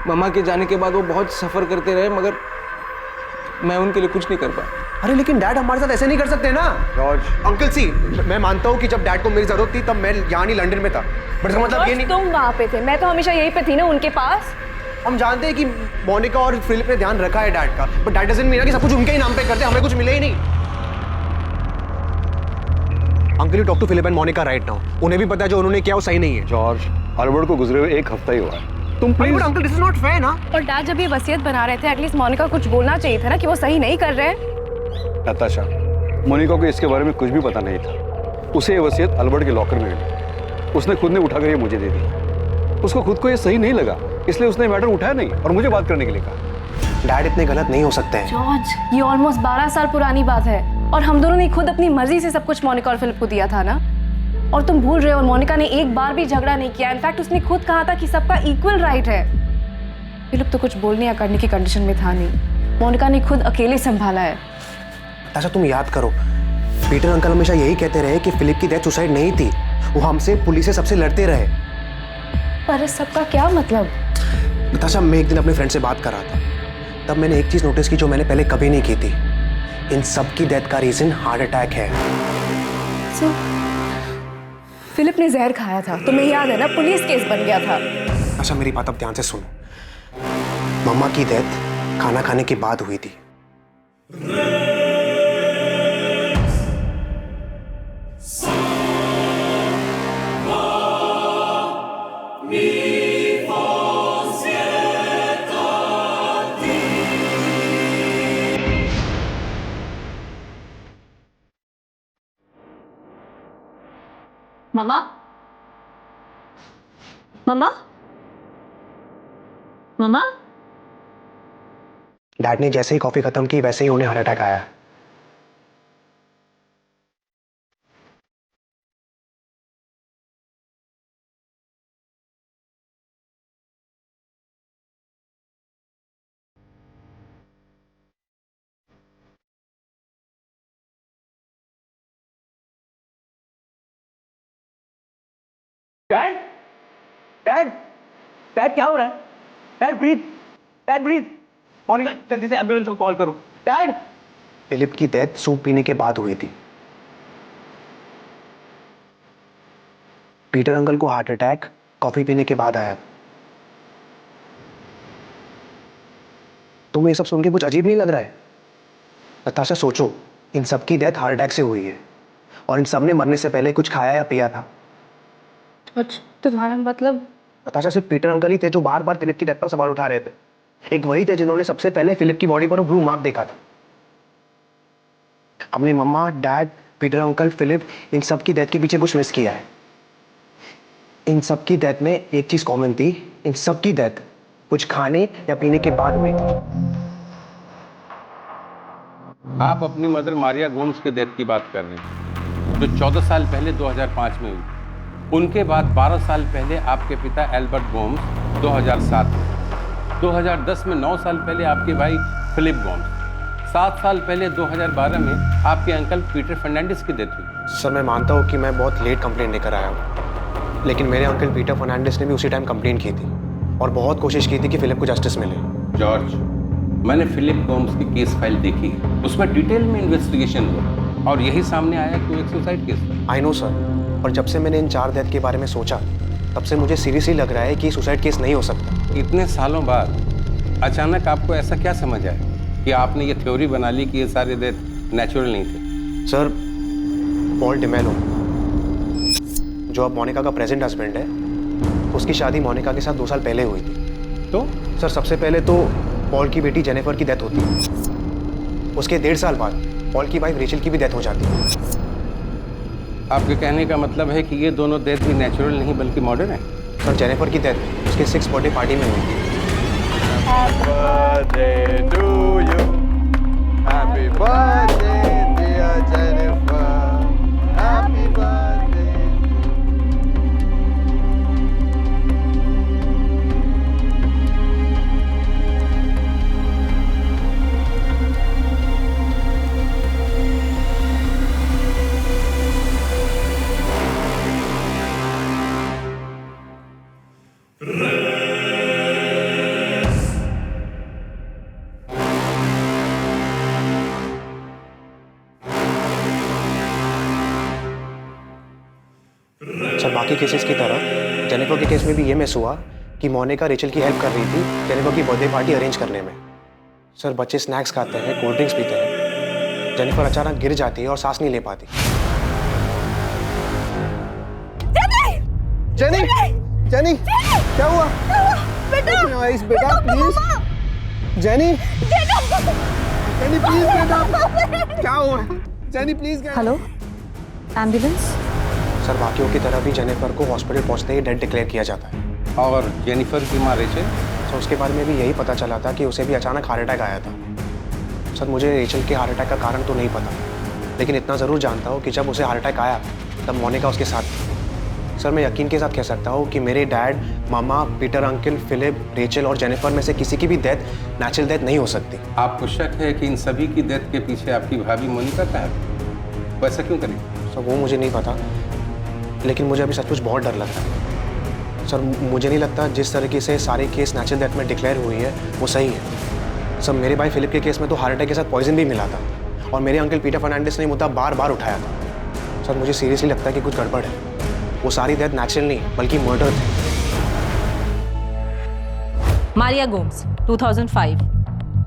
[SPEAKER 2] मम्मा के जाने के बाद वो बहुत सफर करते रहे, मगर मैं उनके लिए कुछ नहीं कर पाया।
[SPEAKER 6] अरे लेकिन डैड हमारे साथ ऐसे नहीं कर सकते ना।
[SPEAKER 11] जॉर्ज,
[SPEAKER 6] अंकल सी, मैं मानता हूँ कि जब डैड को मेरी जरूरत थी तब मैं यहाँ नहीं लंदन में था, बट इसका मतलब ये नहीं।
[SPEAKER 3] तुम वहाँ पे थे, मैं तो हमेशा यहीं पे थी ना, उनके पास।
[SPEAKER 6] हम जानते हैं कि मोनिका और फिलिप ने ध्यान रखा है डैड का, बट डैड डजंट मीन कि सब कुछ उनके ही नाम पे करते, हमें कुछ मिले ही नहीं। Uncle, you talk to Philip and Monica right now. उन्हें भी पता है जो उन्होंने किया वो सही नहीं है।
[SPEAKER 11] जॉर्ज, अल्बर्ट को गुजरे हुए 1 हफ्ता ही हुआ है। तुम please.
[SPEAKER 6] Uncle, this is not fair ना।
[SPEAKER 3] और डैड जब ये वसीयत बना रहे थे, एटलीस्ट मोनिका कुछ बोलना चाहिए था ना कि वो सही नहीं कर रहे हैं।
[SPEAKER 11] नताशा, मोनिका को इसके बारे में कुछ भी पता नहीं था। उसे ये वसीयत अल्बर्ट के लॉकर में मिली। उसने खुद ने उठाकर ये मुझे दे दी। उसको खुद को ये सही नहीं लगा, इसलिए उसने मैटर उठाया नहीं और मुझे बात करने के लिए कहा।
[SPEAKER 6] डैड इतने गलत नहीं हो सकते हैं।
[SPEAKER 3] जॉर्ज, ये ऑलमोस्ट 12 साल पुरानी बात है और हम दोनों ने खुद अपनी मर्जी से सब कुछ मोनिका और फिलिप को दिया था ना। और तुम भूल रहे हो, मोनिका ने एक बार भी झगड़ा नहीं किया। इनफैक्ट उसने खुद कहा था कि सबका इक्वल राइट है। फिलिप तो कुछ बोलने या करने की कंडीशन में था नहीं। मोनिका ने खुद अकेले संभाला है।
[SPEAKER 6] अच्छा, तुम याद करो, पीटर अंकल हमेशा यही कहते रहे कि फिलिप की डेथ सुसाइड नहीं थी, वो हमसे, पुलिस से, सबसे लड़ते रहे।
[SPEAKER 3] पर इस सबका क्या मतलब?
[SPEAKER 6] नताशा, मैं एक दिन अपने फ्रेंड से बात कर रहा था, तब मैंने एक चीज नोटिस की जो मैंने पहले कभी नहीं की थी। इन सब की डेथ का रीजन हार्ट अटैक है।
[SPEAKER 3] So, फिलिप ने जहर खाया था, तुम्हें याद है ना? पुलिस केस बन गया था।
[SPEAKER 6] अच्छा, मेरी बात अब ध्यान से सुनो। मम्मा की डेथ खाना खाने के बाद हुई थी।
[SPEAKER 1] मम्मा, मम्मा, मम्मा।
[SPEAKER 6] डैड ने जैसे ही कॉफी खत्म की वैसे ही उन्हें हार्ट अटैक आया।
[SPEAKER 2] डैड डैड डैड क्या हो रहा है? डैड ब्रीथ मोनिका जल्दी से एम्बुलेंस को कॉल करो। डैड
[SPEAKER 6] फिलिप की डेथ सूप पीने के बाद हुई थी। पीटर अंकल को हार्ट अटैक कॉफी पीने के बाद आया। तुम्हें ये सब सुन के कुछ अजीब नहीं लग रहा है? नताशा सोचो, इन सब की डेथ हार्ट अटैक से हुई है और इन सब ने मरने से पहले कुछ खाया या पिया था।
[SPEAKER 3] अच्छा, तुम्हारा मतलब?
[SPEAKER 6] नताशा सिर्फ पीटर अंकल ही थे जो बार बार फिलिप की डेथ पर सवाल उठा रहे थे। एक वही थे जिन्होंने सबसे पहले फिलिप की बॉडी पर ब्लू मार्क देखा था। अपनी मम्मा, डैड, पीटर अंकल, फिलिप, इन सब की डेथ के पीछे कुछ मिस किया है। इन सब की डेथ में एक चीज कॉमन थी, इन सब की डेथ कुछ खाने या पीने के बाद हुई थी।
[SPEAKER 17] आप अपनी मदर मारिया गोम्स के डेथ की बात कर रहे हैं, जो 14 साल पहले 2005 में हुई। उनके बाद 12 साल पहले आपके पिता एल्बर्ट गोम्स 2007 में, 2010 में 9 साल पहले आपके भाई फिलिप गोम्स, 7 साल पहले 2012 में आपके अंकल पीटर फर्नांडिस की डेथ हुई।
[SPEAKER 6] सर, मैं मानता हूँ कि मैं बहुत लेट कंप्लेंट लेकर आया हूँ, लेकिन मेरे अंकल पीटर फर्नांडिस ने भी उसी टाइम कंप्लेंट की थी और बहुत कोशिश की थी कि फिलिप को जस्टिस मिले।
[SPEAKER 17] जॉर्ज, मैंने फिलिप गोम्स की केस फाइल देखी है, उसमें डिटेल में इन्वेस्टिगेशन हुआ और यही सामने आया कि वो एक सुसाइड केस था।
[SPEAKER 6] आई नो सर, पर जब से मैंने इन 4 डेथ के बारे में सोचा तब से मुझे सीरियसली लग रहा है कि सुसाइड केस नहीं हो सकता।
[SPEAKER 17] इतने सालों बाद अचानक आपको ऐसा क्या समझ आया कि आपने ये थ्योरी बना ली कि ये सारे डेथ नेचुरल नहीं थे?
[SPEAKER 6] सर, पॉल डिमेलो जो अब मोनिका का प्रेजेंट हस्बैंड है, उसकी शादी मोनिका के साथ 2 साल पहले हुई थी।
[SPEAKER 17] तो
[SPEAKER 6] सर, सबसे पहले तो पॉल की बेटी जेनिफर की डेथ होती है। उसके 1.5 साल बाद पॉल की वाइफ रेचल की भी डेथ हो जाती है।
[SPEAKER 17] आपके कहने का मतलब है कि ये दोनों डेथ भी नेचुरल नहीं बल्कि मॉडर्न है?
[SPEAKER 6] सर, जेनिफर की डेथ उसके 6th बर्थडे पार्टी में हुई थी।
[SPEAKER 18] Happy birthday to you. Happy birthday, dear Jennifer. Happy birthday.
[SPEAKER 6] Sir, बाकी केसेस की तरह जेनिफर के केस में भी ये मिस हुआ कि मोनिका रेचल की हेल्प कर रही थी जेनिफर की बर्थडे पार्टी अरेंज करने में। सर, बच्चे स्नैक्स खाते हैं, कोल्ड ड्रिंक्स पीते हैं, जेनिफर अचानक गिर जाती है और सांस नहीं ले पाती।
[SPEAKER 18] जेनी, जेनी, क्या हुआ? बेटा, बेटा प्लीज। जेनी, जेनी प्लीज बेटा, क्या हुआ? Jenny please.
[SPEAKER 1] Hello, ambulance?
[SPEAKER 6] Sir, बाकियों की तरह भी जेनिफर को हॉस्पिटल पहुंचते ही डेड डिक्लेयर किया जाता है।
[SPEAKER 17] और जेनिफर की माँ रेचल?
[SPEAKER 6] सर, उसके बारे में भी यही पता चला था कि उसे भी अचानक हार्ट अटैक आया था। सर, मुझे रेचल के हार्ट अटैक का कारण तो नहीं पता, लेकिन इतना ज़रूर जानता हूँ कि जब उसे हार्ट अटैक आया तब मोनिका उसके साथ थी। सर, मैं यकीन के साथ कह सकता हूँ कि मेरे डैड, मामा, पीटर अंकल, फिलिप, रेचल और जेनिफर में से किसी की भी डेथ नेचुरल डेथ नहीं हो सकती।
[SPEAKER 17] आपको शक है कि इन सभी की डेथ के पीछे आपकी भाभी मोनिका का है? वैसा क्यों करें?
[SPEAKER 6] सर, वो मुझे नहीं पता, लेकिन मुझे अभी सचमुच बहुत डर लग रहा है। सर, मुझे नहीं लगता जिस तरीके से सारे केस नेचुरल डेथ में डिक्लेयर हुई है वो सही है। सर, मेरे भाई फिलिप के केस में तो हार्ट अटैक के साथ पॉइजन भी मिला था और मेरे अंकल पीटर फर्नांडिस ने मुद्दा बार बार उठाया था। सर, मुझे सीरियसली लगता है कि कुछ गड़बड़ है। वो सारी डेथ नेचुरल नहीं बल्कि मर्डर थे।
[SPEAKER 19] मारिया गोम्स 2005,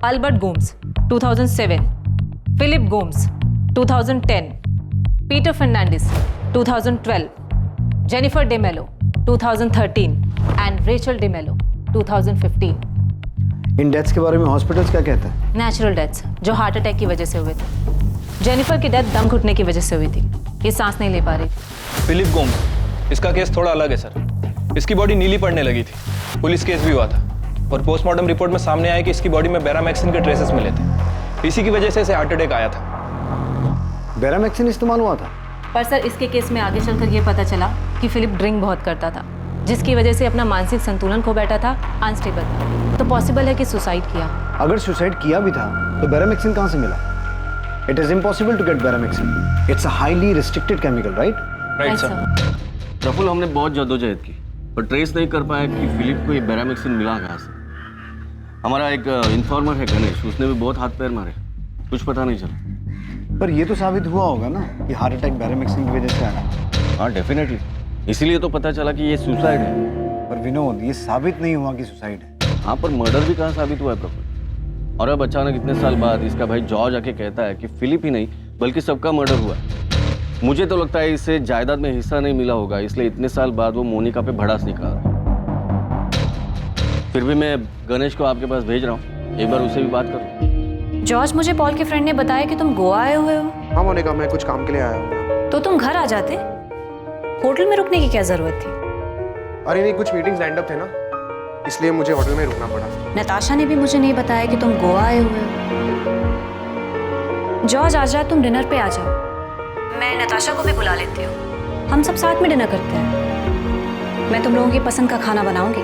[SPEAKER 19] अल्बर्ट गोम्स 2007, फिलिप गोम्स 2010, पीटर फर्नांडिस 2012, जेनिफर डेमेलो 2013 एंड रेचल डेमेलो 2015।
[SPEAKER 20] इन डेथ्स के बारे में हॉस्पिटल्स क्या कहते हैं?
[SPEAKER 19] नेचुरल डेथ्स जो हार्ट अटैक की वजह से हुए थे। जेनिफर की डेथ दम घुटने की वजह से हुई थी, ये सांस नहीं ले पा रही थी।
[SPEAKER 21] फिलिप गोम्स, इसका केस थोड़ा अलग है सर। इसकी बॉडी नीली पड़ने लगी थी, पुलिस केस भी हुआ था और पोस्टमार्टम रिपोर्ट में सामने आया कि इसकी बॉडी में बेरामैक्सिन के ट्रेसेस मिले थे। इसी की वजह से इसे हार्ट अटैक आया था।
[SPEAKER 20] बेरामैक्सिन इस्तेमाल हुआ था?
[SPEAKER 19] पर सर, इसके केस में आगे चलकर ये पता चला कि फिलिप ड्रिंक बहुत करता था, जिसकी वजह से अपना मानसिक संतुलन खो बैठा था, अनस्टेबल था। तो पॉसिबल है कि सुसाइड किया।
[SPEAKER 20] अगर सुसाइड किया भी था तो बेरामैक्सिन कहाँ से मिला? It is impossible to get Beramaxin. It's a highly restricted chemical, right?
[SPEAKER 21] Right sir.
[SPEAKER 7] Prafull, हमने बहुत जद्दोजहद की पर ट्रेस नहीं कर पाया कि फिलिप को ये बैरामिक्सिन मिला कहाँ से। हमारा एक इन्फॉर्मर है गणेश, उसने भी बहुत हाथ पैर मारे, कुछ पता नहीं चला।
[SPEAKER 20] पर ये तो साबित हुआ होगा ना कि हार्ट अटैक बैरामिक्सिन की वजह से आया।
[SPEAKER 7] हाँ डेफिनेटली, इसीलिए तो पता चला कि ये सुसाइड है।
[SPEAKER 20] पर विनोद, ये साबित नहीं हुआ कि सुसाइड है।
[SPEAKER 7] हाँ, पर मर्डर भी कहाँ साबित हुआ है प्रफुल्ल। और अब अचानक इतने साल बाद इसका भाई जॉर्ज आके कहता है कि फिलिप ही नहीं बल्कि सबका मर्डर हुआ है। मुझे तो लगता है इसे जायदाद में हिस्सा नहीं मिला होगा, इसलिए इतने साल बाद वो मोनिका पे भड़ास निकाल रहा है। फिर भी मैं गणेश को आपके पास भेज रहा हूँ, एक बार उससे भी बात करो।
[SPEAKER 1] जॉर्ज, मुझे पॉल के फ्रेंड ने बताया कि तुम गोवा आए हुए हो।
[SPEAKER 6] हाँ मोनिका, मैं कुछ काम के लिए आया हूँ।
[SPEAKER 1] तो तुम घर आ जाते, होटल में रुकने की क्या जरूरत थी?
[SPEAKER 6] अरे नहीं, कुछ मीटिंग्स लाइंड अप थे ना, इसलिए मुझे होटल में रुकना पड़ा।
[SPEAKER 1] नताशा ने भी मुझे नहीं बताया कि तुम गोवा आए हुए हो। जॉर्ज, आज रात तुम डिनर पे आ जाओ, मैं नताशा को भी बुला लेती हूँ, हम सब साथ में डिनर करते हैं। मैं तुम लोगों की पसंद का खाना बनाऊंगी।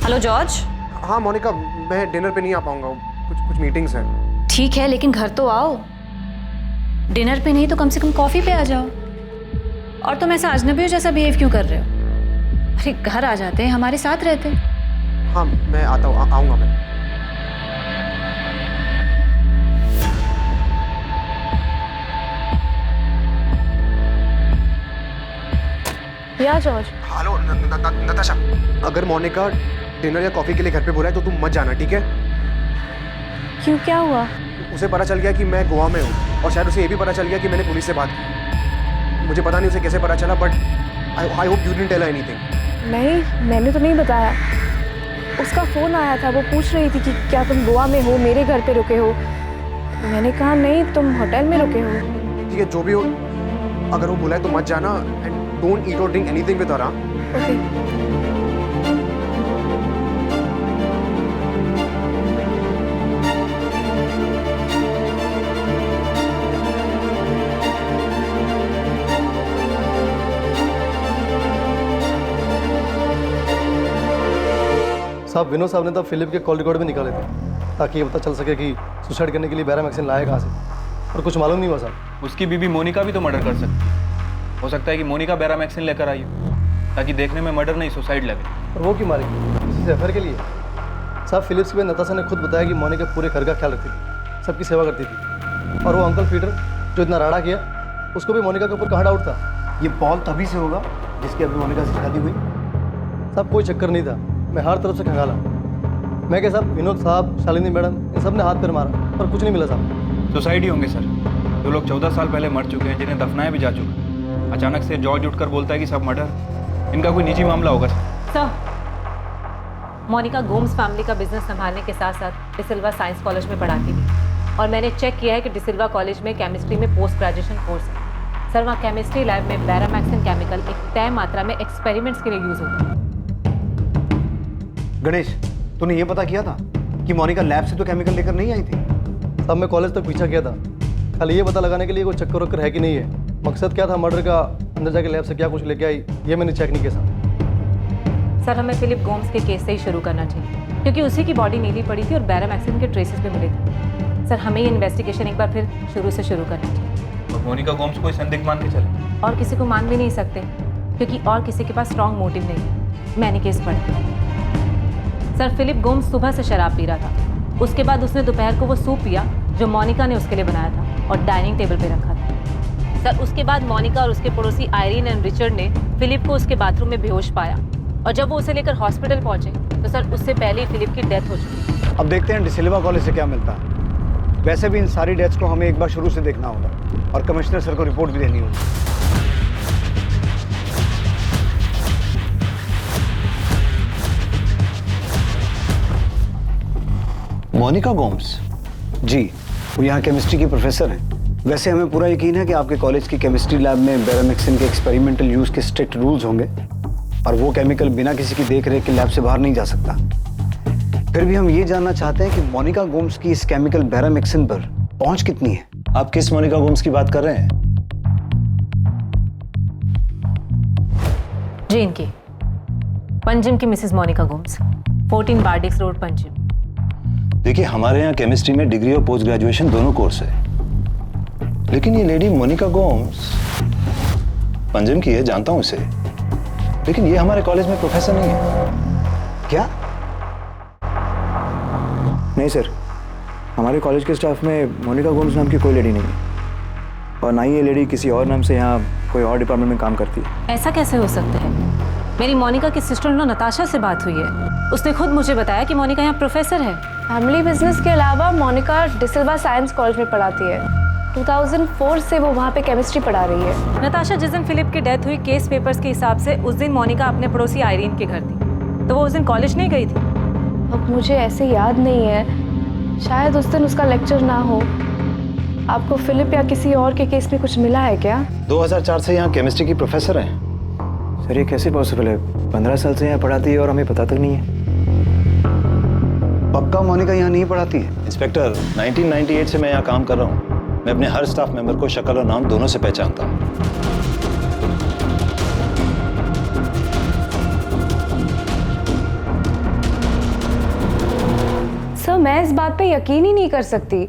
[SPEAKER 1] Hello George.
[SPEAKER 6] हाँ मोनिका, मैं डिनर पे नहीं आ पाऊंगा, कुछ मीटिंग्स हैं।
[SPEAKER 1] ठीक है, लेकिन घर तो आओ। डिनर पे नहीं तो कम से कम कॉफी पे आ जाओ। और तुम ऐसा अजनबियों जैसा बिहेव क्यों कर रहे हो? अरे घर आ जाते, हमारे साथ रहते।
[SPEAKER 6] हाँ मैं आता हूँ, आऊँगा मैं।
[SPEAKER 3] या जॉर्ज।
[SPEAKER 6] हेलो नताशा, अगर मोनिका डिनर या कॉफी के लिए घर पे बुलाए तो तुम मत जाना, ठीक है?
[SPEAKER 3] क्यों, क्या हुआ?
[SPEAKER 6] उसे पता चल गया कि मैं गोवा में हूँ और शायद उसे ये भी पता चल गया कि मैंने पुलिस से बात की। मुझे पता नहीं उसे कैसे पता चला, but I hope you didn't tell her anything.
[SPEAKER 3] नहीं, मैंने तो नहीं बताया। उसका फ़ोन आया था, वो पूछ रही थी कि क्या तुम गोवा में हो, मेरे घर पे रुके हो। मैंने कहा नहीं, तुम होटल में रुके हो।
[SPEAKER 6] ठीक है, जो भी हो, अगर वो बुलाए तो मत जाना एंड डोंट ईट और drink anything with her.
[SPEAKER 3] Okay.
[SPEAKER 5] साहब, विनोद साहब ने तब फिलिप के कॉल रिकॉर्ड भी निकाले थे ताकि ये पता चल सके कि सुसाइड करने के लिए बैरामिक्सिन लाया कहाँ से, और कुछ मालूम नहीं हुआ साहब।
[SPEAKER 21] उसकी बीबी मोनिका भी तो मर्डर कर सकती है। हो सकता है कि मोनिका बैरामिक्सिन लेकर आई हो ताकि देखने में मर्डर नहीं सुसाइड लगे।
[SPEAKER 5] और वो क्यों मारेगी? किसी से अफेयर के लिए? साहब, फिलिप्स की नताशा ने खुद बताया कि मोनिका पूरे घर का ख्याल रखती थी, सबकी सेवा करती थी। और वो अंकल पीटर जो इतना राड़ा किया, उसको भी मोनिका के ऊपर कहाँ डाउट था?
[SPEAKER 20] ये पॉल तभी से होगा जिसकी अभी मोनिका से शादी हुई।
[SPEAKER 5] साहब, कोई चक्कर नहीं था, मैं हर तरफ से खंगाला। मैं क्या साहब, विनोद साहब, शालिनी मैडम, इन सब ने हाथ पैर मारा पर कुछ नहीं मिला साहब।
[SPEAKER 21] सुसाइड ही होंगे सर। जो लोग 14 साल पहले मर चुके हैं, जिन्हें दफनाया भी जा चुका। अचानक से जॉर्ज उठकर बोलता है कि सब मर्डर। इनका कोई निजी मामला होगा
[SPEAKER 19] सर। मोनिका गोम्स फैमिली का बिजनेस संभालने के साथ साथ डिसिल्वा साइंस कॉलेज में पढ़ाती थी और मैंने चेक किया है कि डिसिल्वा कॉलेज में केमिस्ट्री में पोस्ट ग्रेजुएशन कोर्स है। सर, वहाँ केमिस्ट्री लैब में बैरामैक्सिन केमिकल एक तय मात्रा में एक्सपेरिमेंट्स के लिए यूज होता है।
[SPEAKER 20] गणेश, तूने ये पता किया था कि मोनिका लैब से तो केमिकल लेकर नहीं आई थी?
[SPEAKER 5] साहब, मैं कॉलेज तक पीछा किया था, खाली ये पता लगाने के लिए कोई चक्कर वक्कर है कि नहीं है। मकसद क्या था मर्डर का, अंदर जाके लैब से क्या कुछ लेके आई, ये मैंने चेक नहीं किया साहब।
[SPEAKER 19] सर, हमें फिलिप गोम्स के केस से ही शुरू करना चाहिए क्योंकि उसी की बॉडी नीली पड़ी थी और बैरामैक्सिन के ट्रेसेस भी मिले थे। सर, हमें ये इन्वेस्टिगेशन एक बार फिर शुरू से शुरू करना चाहिए।
[SPEAKER 21] और मोनिका गोम्स को संदिग्ध मान के चले?
[SPEAKER 19] और किसी को मान भी नहीं सकते क्योंकि और किसी के पास स्ट्रॉन्ग मोटिव नहीं है। मैंने केस पढ़ा। सर, फिलिप गोम्स सुबह से शराब पी रहा था, उसके बाद उसने दोपहर को वो सूप पिया जो मोनिका ने उसके लिए बनाया था और डाइनिंग टेबल पे रखा था। सर, उसके बाद मोनिका और उसके पड़ोसी आयरीन एंड रिचर्ड ने फिलिप को उसके बाथरूम में बेहोश पाया और जब वो उसे लेकर हॉस्पिटल पहुंचे तो सर उससे पहले ही फिलिप की डेथ हो चुकी।
[SPEAKER 20] अब देखते हैं डिसिल्वा कॉलेज से क्या मिलता है। वैसे भी इन सारी डेथ्स को हमें एक बार शुरू से देखना होगा और कमिश्नर सर को रिपोर्ट भी देनी होगी। मोनिका गोम्स? जी, वो यहाँ केमिस्ट्री की प्रोफेसर हैं। वैसे हमें पूरा यकीन है कि आपके कॉलेज की केमिस्ट्री लैब में बैरामिक्सिन के एक्सपेरिमेंटल यूज के स्ट्रिक्ट रूल्स होंगे और वो केमिकल बिना किसी की देख रेख के लैब से बाहर नहीं जा सकता। फिर भी हम ये जानना चाहते हैं कि मोनिका गोम्स की इस केमिकल बैरामिक्सिन पर पहुंच कितनी है।
[SPEAKER 4] आप किस मोनिका गोम्स की बात कर रहे हैं?
[SPEAKER 19] जी इनकी पंजिम की मिसेस मोनिका गोम्स, 14 बार्डिक्स रोड पंजिम।
[SPEAKER 4] देखिए, हमारे यहाँ केमिस्ट्री में डिग्री और पोस्ट ग्रेजुएशन दोनों कोर्स है, लेकिन ये लेडी मोनिका गोम्स पंजिम की है, जानता हूँ इसे, लेकिन ये हमारे कॉलेज में प्रोफेसर नहीं है।
[SPEAKER 20] क्या?
[SPEAKER 22] नहीं सर, हमारे कॉलेज के स्टाफ में मोनिका गोम्स नाम की कोई लेडी नहीं है, और ना ही ये लेडी किसी और नाम से यहाँ कोई और डिपार्टमेंट में काम करती है।
[SPEAKER 19] ऐसा कैसे हो सकता है? मेरी मोनिका की सिस्टर इन लॉ नताशा से बात हुई है, उसने खुद मुझे बताया कि मोनिका यहाँ प्रोफेसर है।
[SPEAKER 3] फैमिली बिजनेस के अलावा मोनिका डिसिल्वा साइंस कॉलेज में पढ़ाती है। 2004 से वो वहाँ पे केमिस्ट्री पढ़ा रही है।
[SPEAKER 19] नताशा, जिस दिन फिलिप की डेथ हुई केस पेपर्स के हिसाब से उस दिन मोनिका अपने पड़ोसी आयरीन के घर थी, तो वो उस दिन कॉलेज नहीं गई थी?
[SPEAKER 3] अब मुझे ऐसे याद नहीं है, शायद उस दिन उसका लेक्चर ना हो। आपको फिलिप या किसी और के केस में कुछ मिला है क्या?
[SPEAKER 4] 2004 से यहाँ केमिस्ट्री की प्रोफेसर हैं।
[SPEAKER 22] सर ये कैसे पॉसिबल है? 15 साल से यहाँ पढ़ाती है और हमें पता तक नहीं है।
[SPEAKER 20] पक्का मोनिका यहाँ नहीं पढ़ाती है?
[SPEAKER 4] इंस्पेक्टर, 1998 से मैं यहाँ काम कर रहा हूँ। मैं अपने हर स्टाफ मेंबर को शक्ल और नाम दोनों से पहचानता हूँ।
[SPEAKER 3] सर, मैं इस बात पे यकीन ही नहीं कर सकती।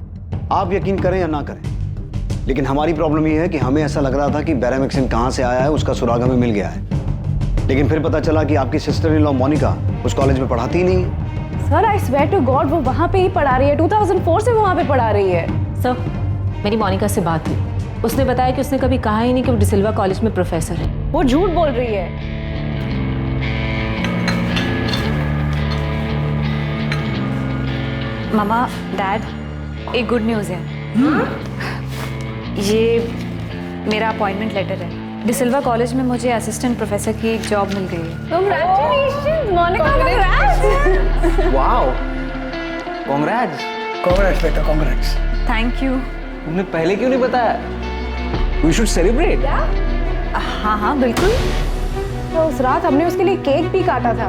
[SPEAKER 20] आप यकीन करें या ना करें, लेकिन हमारी प्रॉब्लम ये है कि हमें ऐसा लग रहा था कि बैरामिक्सिन कहाँ से आया है उसका सुराग हमें मिल गया है, लेकिन फिर पता चला कि आपकी सिस्टर इन लॉ मोनिका उस कॉलेज में पढ़ाती ही नहीं है।
[SPEAKER 3] Sir, I swear to God, वो वहाँ पे ही पढ़ा रही है। 2004 से वो वहाँ पे पढ़ा रही है।
[SPEAKER 19] सर, मेरी मोनिका से बात हुई, उसने बताया कि उसने कभी कहा ही नहीं कि वो डिसिल्वा कॉलेज में प्रोफेसर है।
[SPEAKER 3] वो झूठ बोल रही है।
[SPEAKER 1] मामा, डैड, एक गुड न्यूज़ है। ये मेरा अपॉइंटमेंट लेटर है। डिसिल्वा कॉलेज में मुझे असिस्टेंट प्रोफेसर की एक जॉब मिल गई है।
[SPEAKER 3] Congratulations, Monica, congrats!
[SPEAKER 2] Wow, congrats.
[SPEAKER 22] Congrats बेटा, कांग्रेट्स।
[SPEAKER 1] Thank you.
[SPEAKER 2] तुमने पहले क्यों नहीं बताया? We should celebrate.
[SPEAKER 1] हाँ हाँ बिल्कुल।
[SPEAKER 3] तो उस रात हमने उसके लिए केक भी काटा था।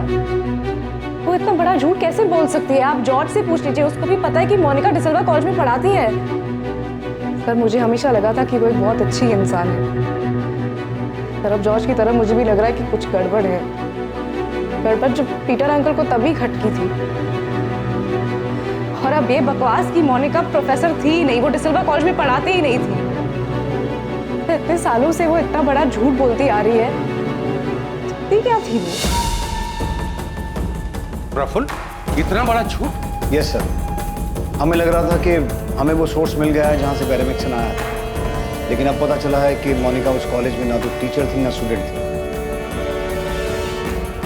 [SPEAKER 3] वो इतना बड़ा झूठ कैसे बोल सकती है? आप जॉर्ज से पूछ लीजिए, उसको भी पता है कि मोनिका डिसिल्वा कॉलेज में पढ़ाती है। सर, मुझे हमेशा लगा था कि वो एक बहुत अच्छी इंसान है, पर अब जॉर्ज की तरह मुझे भी लग रहा है कि कुछ गड़बड़ है। गड़बड़ जो पीटर अंकल को तभी खटकी थी, और अब ये बकवास की मोनिका प्रोफेसर थी ही नहीं, वो डिसिल्वा कॉलेज में पढ़ाती ही नहीं थी। इतने सालों से वो इतना बड़ा झूठ बोलती आ रही है, सकती क्या थी वो?
[SPEAKER 17] प्रफुल्ल, इतना बड़ा झूठ?
[SPEAKER 20] यस सर, हमें लग रहा था कि हमें वो सोर्स मिल गया है जहाँ से बैरामिक्सिन आया है, लेकिन अब पता चला है कि मोनिका उस कॉलेज में ना तो टीचर थी ना स्टूडेंट थी।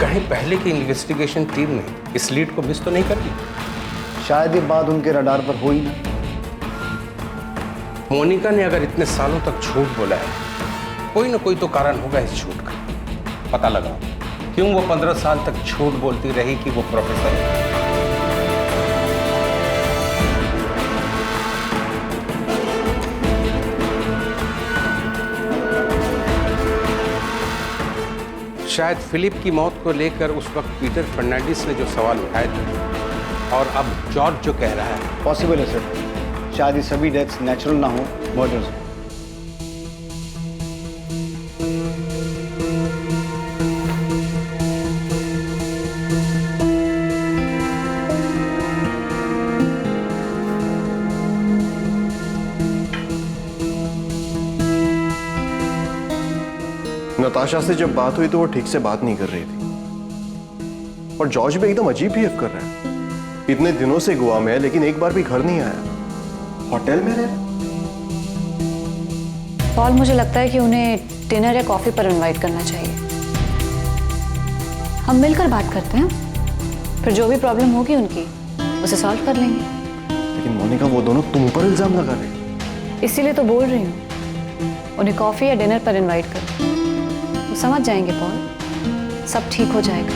[SPEAKER 17] कहीं पहले की इन्वेस्टिगेशन टीम ने इस लीड को मिस तो नहीं कर दी?
[SPEAKER 20] शायद ये बात उनके रडार पर हो ही ना।
[SPEAKER 17] मोनिका ने अगर इतने सालों तक झूठ बोला है, कोई ना कोई तो कारण होगा इस झूठ का। पता लगा क्यों वो 15 साल तक झूठ बोलती रही कि वो प्रोफेसर है। शायद फिलिप की मौत को लेकर उस वक्त पीटर फर्नांडिस ने जो सवाल उठाए थे, और अब जॉर्ज जो कह रहा है,
[SPEAKER 20] पॉसिबल है सर। शायद ये सभी डेथ्स नेचुरल ना हो, मर्डर्स हो।
[SPEAKER 23] नताशा से जब बात हुई तो वो ठीक से बात नहीं कर रही थी, और जॉर्ज भी एकदम अजीब बिहेव कर रहा है। इतने दिनों से गोवा में है, लेकिन एक बार भी घर नहीं आया, होटल में रह।
[SPEAKER 1] पॉल, मुझे लगता है कि उन्हें डिनर या कॉफी पर इनवाइट करना चाहिए। हम मिलकर बात करते हैं, फिर जो भी प्रॉब्लम होगी उनकी उसे सॉल्व कर लेंगे।
[SPEAKER 23] लेकिन मोनिका, वो दोनों तुम पर इल्जाम लगा रहे।
[SPEAKER 1] इसीलिए तो बोल रही हूँ, उन्हें कॉफी या डिनर पर इनवाइट कर, वो समझ जाएंगे पॉल, सब ठीक हो जाएगा।